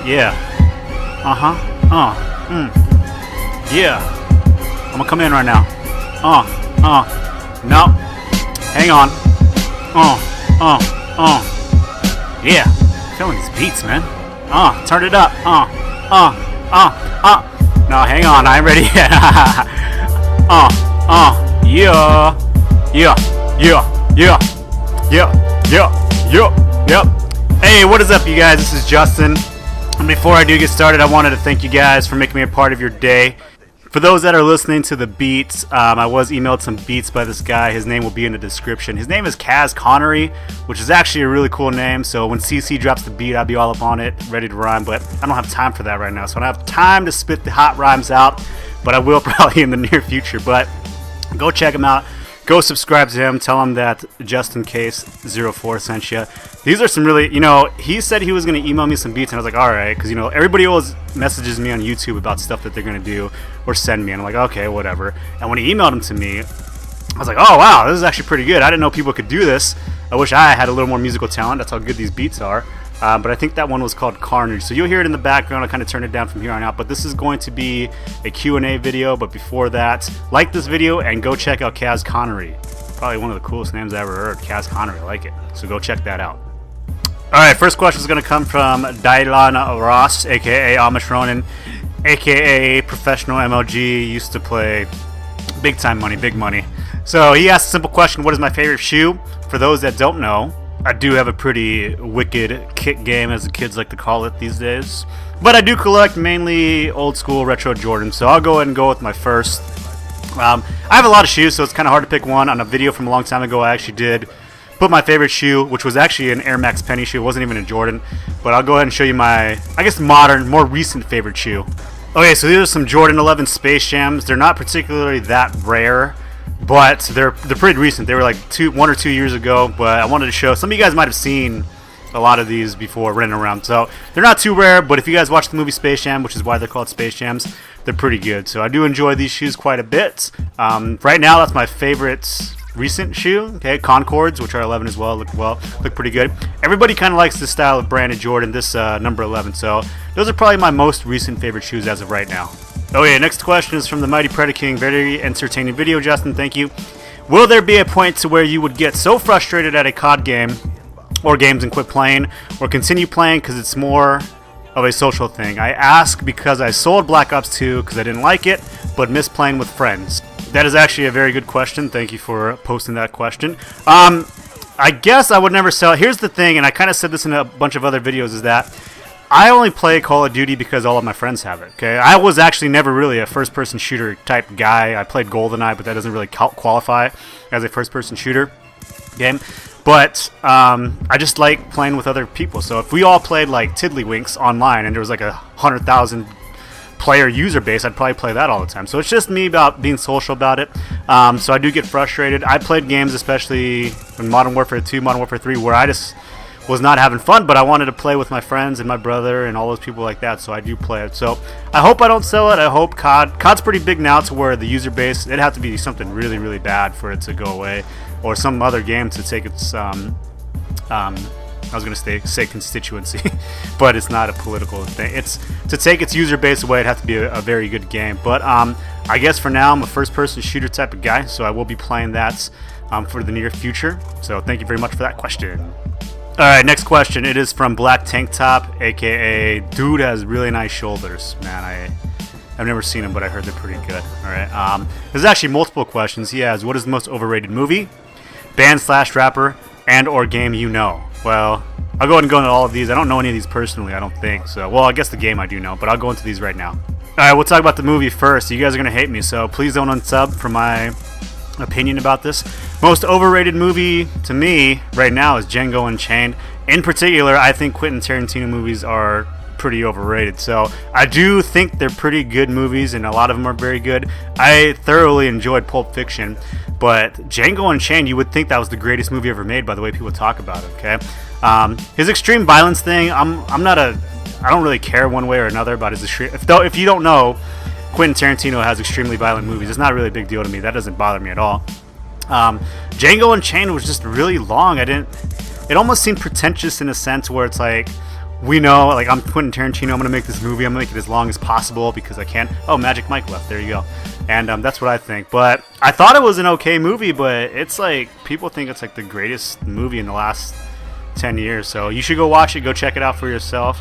Yeah. Yeah. I'm gonna come in right now. No. Hang on. Yeah. Feeling these beats, man. Turn it up. No, hang on. I ain't ready yet. Yep. Hey, what is up, you guys? This is Justin. And before I do get started, I wanted to thank you guys for making me a part of your day. For those that are listening to the beats, I was emailed some beats by this guy. His name will be in the description. His name is Kaz Connery, which is actually a really cool name. So when CC drops the beat, I'll be all up on it, ready to rhyme. But I don't have time for that right now. So I don't have time to spit the hot rhymes out. But I will probably in the near future. But go check him out. Go subscribe to him. Tell him that Justin Case 04 sent you. These are some really, he said he was going to email me some beats, and I was like, all right, because, everybody always messages me on YouTube about stuff that they're going to do or send me, and I'm like, okay, whatever. And when he emailed them to me, I was like, oh, wow, this is actually pretty good. I didn't know people could do this. I wish I had a little more musical talent. That's how good these beats are. But I think that one was called Carnage. So you'll hear it in the background. I'll kind of turn it down from here on out. But this is going to be a Q&A video. But before that, like this video and go check out Kaz Connery. Probably one of the coolest names I ever heard. Kaz Connery, I like it. So go check that out. Alright, first question is going to come from Dylan Ross, a.k.a. Amish Ronin, a.k.a. professional MLG. Used to play big time money, big money. So he asked a simple question, what is my favorite shoe? For those that don't know, I do have a pretty wicked kick game, as the kids like to call it these days. But I do collect mainly old school retro Jordans, so I'll go ahead and go with my first. I have a lot of shoes, so it's kind of hard to pick one. On a video from a long time ago, I actually did put my favorite shoe, which was actually an Air Max Penny shoe. It wasn't even a Jordan. But I'll go ahead and show you my, I guess, modern, more recent favorite shoe. Okay, so these are some Jordan 11 Space Jams. They're not particularly that rare, but they're pretty recent. They were like 1 or 2 years ago, but I wanted to show. Some of you guys might have seen a lot of these before running around. So they're not too rare, but if you guys watch the movie Space Jam, which is why they're called Space Jams, they're pretty good. So I do enjoy these shoes quite a bit. Right now, that's my favorite recent shoe. Okay, Concords, which are 11 as well, look pretty good. Everybody kind of likes this style of branded Jordan, this number 11. So those are probably my most recent favorite shoes as of right now. Okay, next question is from the Mighty Predaking. Very entertaining video, Justin. Thank you. Will there be a point to where you would get so frustrated at a COD game or games and quit playing, or continue playing because it's more of a social thing? I ask because I sold Black Ops 2 because I didn't like it, but miss playing with friends. That is actually a very good question. Thank you for posting that question. I guess I would never sell. Here's the thing, and I kind of said this in a bunch of other videos, is that I only play Call of Duty because all of my friends have it. Okay, I was actually never really a first-person shooter type guy. I played GoldenEye, but that doesn't really qualify as a first-person shooter game. But I just like playing with other people. So if we all played like Tiddlywinks online and there was like 100,000 player user base, I'd probably play that all the time. So it's just me about being social about it. So I do get frustrated. I played games, especially in Modern Warfare 2, Modern Warfare 3, where I just was not having fun, but I wanted to play with my friends and my brother and all those people like that, so I do play it. So I hope I don't sell it. I hope COD's pretty big now to where the user base, it'd have to be something really, really bad for it to go away, or some other game to take its I was going to say constituency, but it's not a political thing. It's to take its user base away, it'd have to be a very good game. But I guess for now, I'm a first-person shooter type of guy, so I will be playing that for the near future. So thank you very much for that question. Alright, next question. It is from Black Tank Top, aka Dude has really nice shoulders. Man, I've never seen him, but I heard they're pretty good. Alright, there's actually multiple questions. He has, what is the most overrated movie, band/rapper, and or game you know? Well, I'll go ahead and go into all of these. I don't know any of these personally, I don't think. So, well, I guess the game I do know, but I'll go into these right now. Alright, we'll talk about the movie first. You guys are going to hate me, so please don't unsub for my opinion about this. Most overrated movie to me right now is Django Unchained. In particular, I think Quentin Tarantino movies are pretty overrated. So I do think they're pretty good movies, and a lot of them are very good. I thoroughly enjoyed Pulp Fiction, but Django Unchained, you would think that was the greatest movie ever made by the way people talk about it. Okay, his extreme violence thing, I don't really care one way or another about his extreme. If you don't know, Quentin Tarantino has extremely violent movies. It's not really a big deal to me. That doesn't bother me at all. Django Unchained was just really long. It almost seemed pretentious in a sense where it's like, we know, like, I'm Quentin Tarantino, I'm gonna make this movie, I'm gonna make it as long as possible because I can. Oh, Magic Mike left, there you go. And that's what I think. But I thought it was an okay movie, but it's like, people think it's like the greatest movie in the last 10 years. So you should go watch it, go check it out for yourself.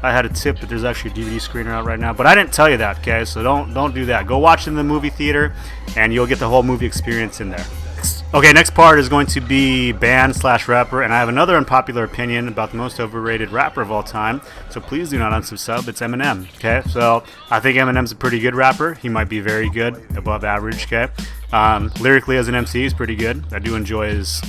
I had a tip that there's actually a DVD screener out right now, but I didn't tell you that, okay? So don't do that. Go watch it in the movie theater, and you'll get the whole movie experience in there. Okay, next part is going to be band/rapper, and I have another unpopular opinion about the most overrated rapper of all time, so please do not unsub. It's Eminem, okay? So I think Eminem's a pretty good rapper. He might be very good, above average, okay? Lyrically as an MC, he's pretty good. I do enjoy his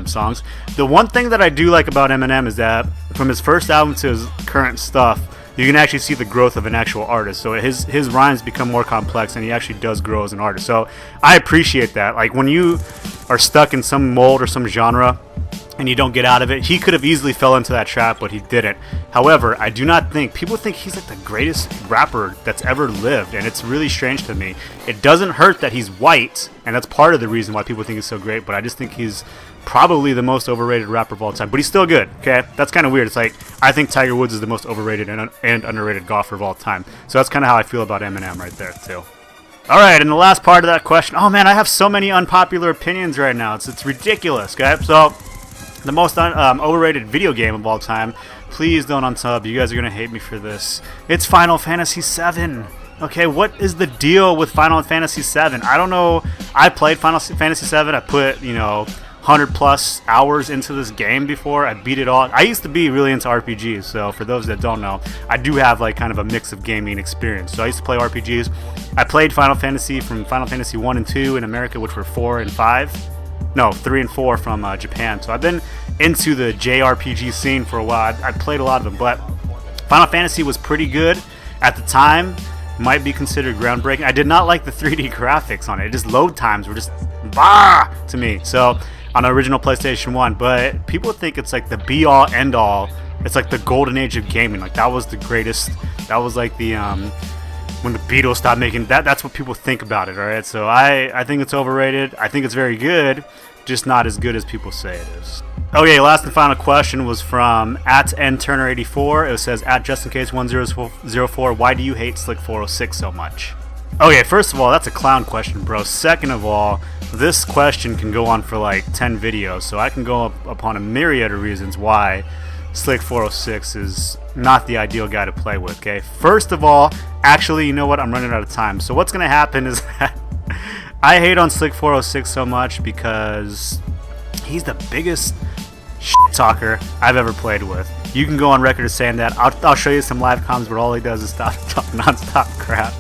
songs. The one thing that I do like about Eminem is that from his first album to his current stuff, you can actually see the growth of an actual artist. So his rhymes become more complex, and he actually does grow as an artist. So I appreciate that. Like, when you are stuck in some mold or some genre and you don't get out of it, he could have easily fell into that trap, but he didn't. However, I do not think, people think he's like the greatest rapper that's ever lived, and it's really strange to me. It doesn't hurt that he's white, and that's part of the reason why people think he's so great, but I just think he's probably the most overrated rapper of all time, but he's still good, okay? That's kind of weird. It's like, I think Tiger Woods is the most overrated and underrated golfer of all time. So that's kind of how I feel about Eminem right there, too. All right, and the last part of that question, oh man, I have so many unpopular opinions right now. It's ridiculous, okay? So, the most overrated video game of all time, please don't unsub. You guys are going to hate me for this. It's Final Fantasy VII. Okay, what is the deal with Final Fantasy VII? I don't know. I played Final Fantasy VII. I put, 100 plus hours into this game before. I beat it all. I used to be really into RPGs, so for those that don't know, I do have like kind of a mix of gaming experience. So I used to play RPGs. I played Final Fantasy from Final Fantasy 1 and 2 in America, which were 4 and 5. No, 3 and 4 from Japan. So I've been into the JRPG scene for a while. I played a lot of them, but Final Fantasy was pretty good at the time. Might be considered groundbreaking. I did not like the 3D graphics on it. Just load times were just bah to me. So on the original PlayStation 1, but people think it's like the be-all, end-all. It's like the golden age of gaming. Like, that was the greatest. That was like the when the Beatles stopped making that. That's what people think about it. All right, so I think it's overrated. I think it's very good, just not as good as people say it is. Okay, last and final question was from @nturner84. It says @JustinCase1004. Why do you hate Slick 406 so much? Okay, first of all, that's a clown question, bro. Second of all, this question can go on for like 10 videos, so I can go upon a myriad of reasons why Slick 406 is not the ideal guy to play with, okay? First of all, actually, you know what? I'm running out of time. So what's going to happen is that I hate on Slick 406 so much because he's the biggest shit talker I've ever played with. You can go on record as saying that. I'll show you some live comms, but all he does is talk non-stop crap.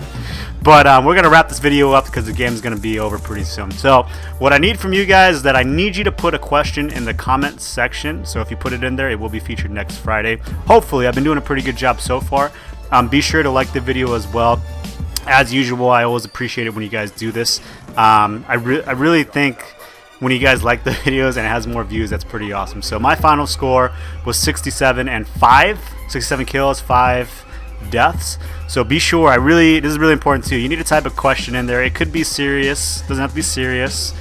But we're going to wrap this video up because the game is going to be over pretty soon. So what I need from you guys is that I need you to put a question in the comments section. So if you put it in there, it will be featured next Friday. Hopefully, I've been doing a pretty good job so far. Be sure to like the video as well. As usual, I always appreciate it when you guys do this. I really think when you guys like the videos and it has more views, that's pretty awesome. So my final score was 67 and 5. 67 kills, 5 deaths. So be sure, this is really important too. You need to type a question in there. It could be serious, doesn't have to be serious.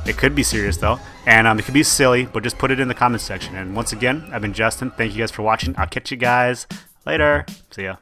It could be serious though, and it could be silly, but just put it in the comments section. And once again, I've been Justin. Thank you guys for watching. I'll catch you guys later. See ya.